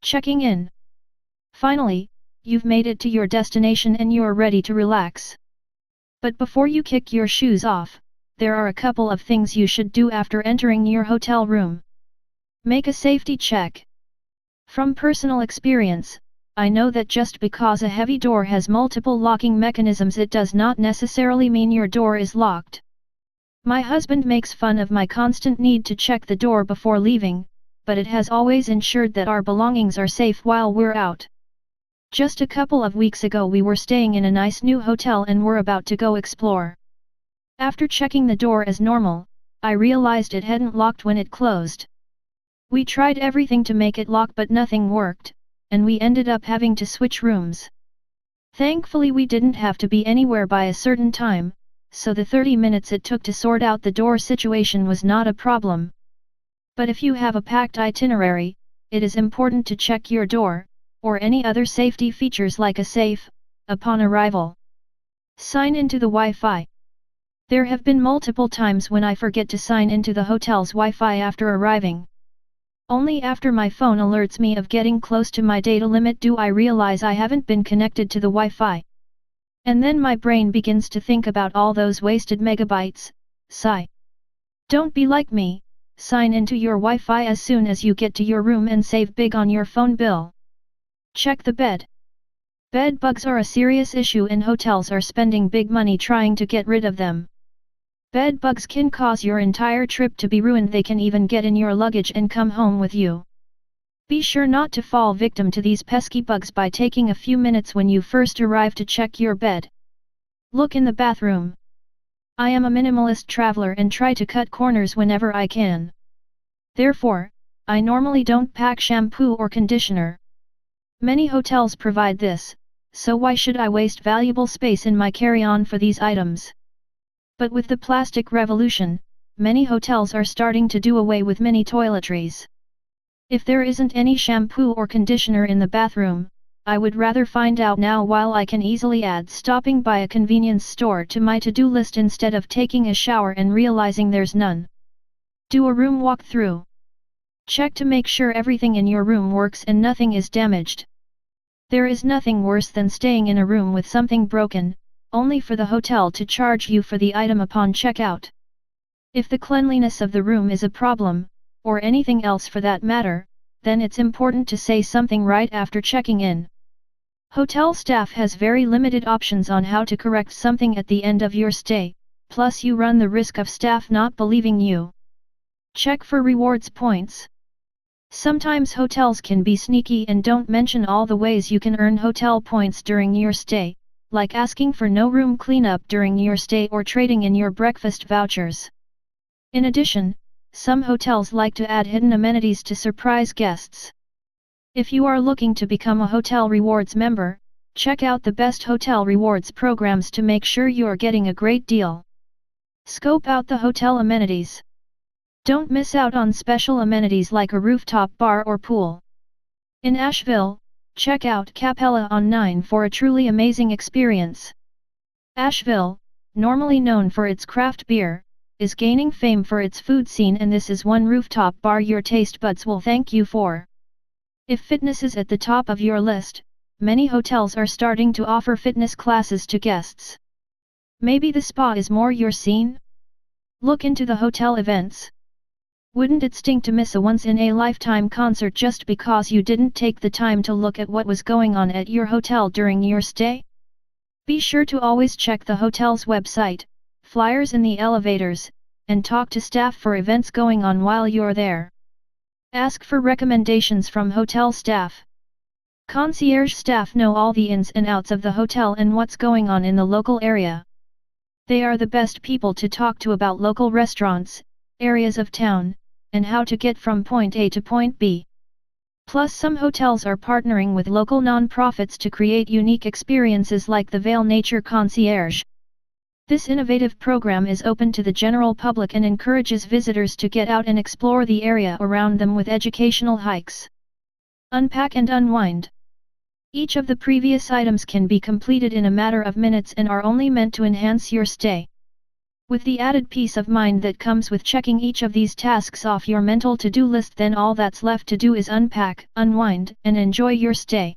Checking in. Finally, you've made it to your destination and you're ready to relax. But before you kick your shoes off, there are a couple of things you should do after entering your hotel room. Make a safety check. From personal experience, I know that just because a heavy door has multiple locking mechanisms, it does not necessarily mean your door is locked. My husband makes fun of my constant need to check the door before leaving, but it has always ensured that our belongings are safe while we're out. Just a couple of weeks ago we were staying in a nice new hotel and were about to go explore. After checking the door as normal, I realized it hadn't locked when it closed. We tried everything to make it lock but nothing worked, and we ended up having to switch rooms. Thankfully we didn't have to be anywhere by a certain time, so the 30 minutes it took to sort out the door situation was not a problem. But if you have a packed itinerary, it is important to check your door, or any other safety features like a safe, upon arrival. Sign into the Wi-Fi. There have been multiple times when I forget to sign into the hotel's Wi-Fi after arriving. Only after my phone alerts me of getting close to my data limit do I realize I haven't been connected to the Wi-Fi. And then my brain begins to think about all those wasted megabytes. Sigh. Don't be like me, sign into your Wi-Fi as soon as you get to your room and save big on your phone bill. Check the bed. Bed bugs are a serious issue and hotels are spending big money trying to get rid of them. Bed bugs can cause your entire trip to be ruined. They can even get in your luggage and come home with you. Be sure not to fall victim to these pesky bugs by taking a few minutes when you first arrive to check your bed. Look in the bathroom. I am a minimalist traveler and try to cut corners whenever I can. Therefore, I normally don't pack shampoo or conditioner. Many hotels provide this, so why should I waste valuable space in my carry-on for these items? But with the plastic revolution, many hotels are starting to do away with mini toiletries. If there isn't any shampoo or conditioner in the bathroom, I would rather find out now while I can easily add stopping by a convenience store to my to-do list instead of taking a shower and realizing there's none. Do a room walkthrough. Check to make sure everything in your room works and nothing is damaged. There is nothing worse than staying in a room with something broken, only for the hotel to charge you for the item upon checkout. If the cleanliness of the room is a problem, or anything else for that matter, then it's important to say something right after checking in. Hotel staff has very limited options on how to correct something at the end of your stay, plus you run the risk of staff not believing you. Check for rewards points. Sometimes hotels can be sneaky and don't mention all the ways you can earn hotel points during your stay, like asking for no room cleanup during your stay or trading in your breakfast vouchers. In addition, some hotels like to add hidden amenities to surprise guests. If you are looking to become a hotel rewards member, check out the best hotel rewards programs to make sure you are getting a great deal. Scope out the hotel amenities. Don't miss out on special amenities like a rooftop bar or pool. In Asheville, check out Capella on 9 for a truly amazing experience. Asheville, normally known for its craft beer, is gaining fame for its food scene, and this is one rooftop bar your taste buds will thank you for. If fitness is at the top of your list, many hotels are starting to offer fitness classes to guests. Maybe the spa is more your scene? Look into the hotel events. Wouldn't it stink to miss a once-in-a-lifetime concert just because you didn't take the time to look at what was going on at your hotel during your stay? Be sure to always check the hotel's website, flyers in the elevators, and talk to staff for events going on while you're there. Ask for recommendations from hotel staff. Concierge staff know all the ins and outs of the hotel and what's going on in the local area. They are the best people to talk to about local restaurants, areas of town, and how to get from point A to point B. Plus, some hotels are partnering with local non-profits to create unique experiences like the Vail Nature Concierge. This innovative program is open to the general public and encourages visitors to get out and explore the area around them with educational hikes. Unpack and unwind. Each of the previous items can be completed in a matter of minutes and are only meant to enhance your stay. With the added peace of mind that comes with checking each of these tasks off your mental to-do list, then all that's left to do is unpack, unwind, and enjoy your stay.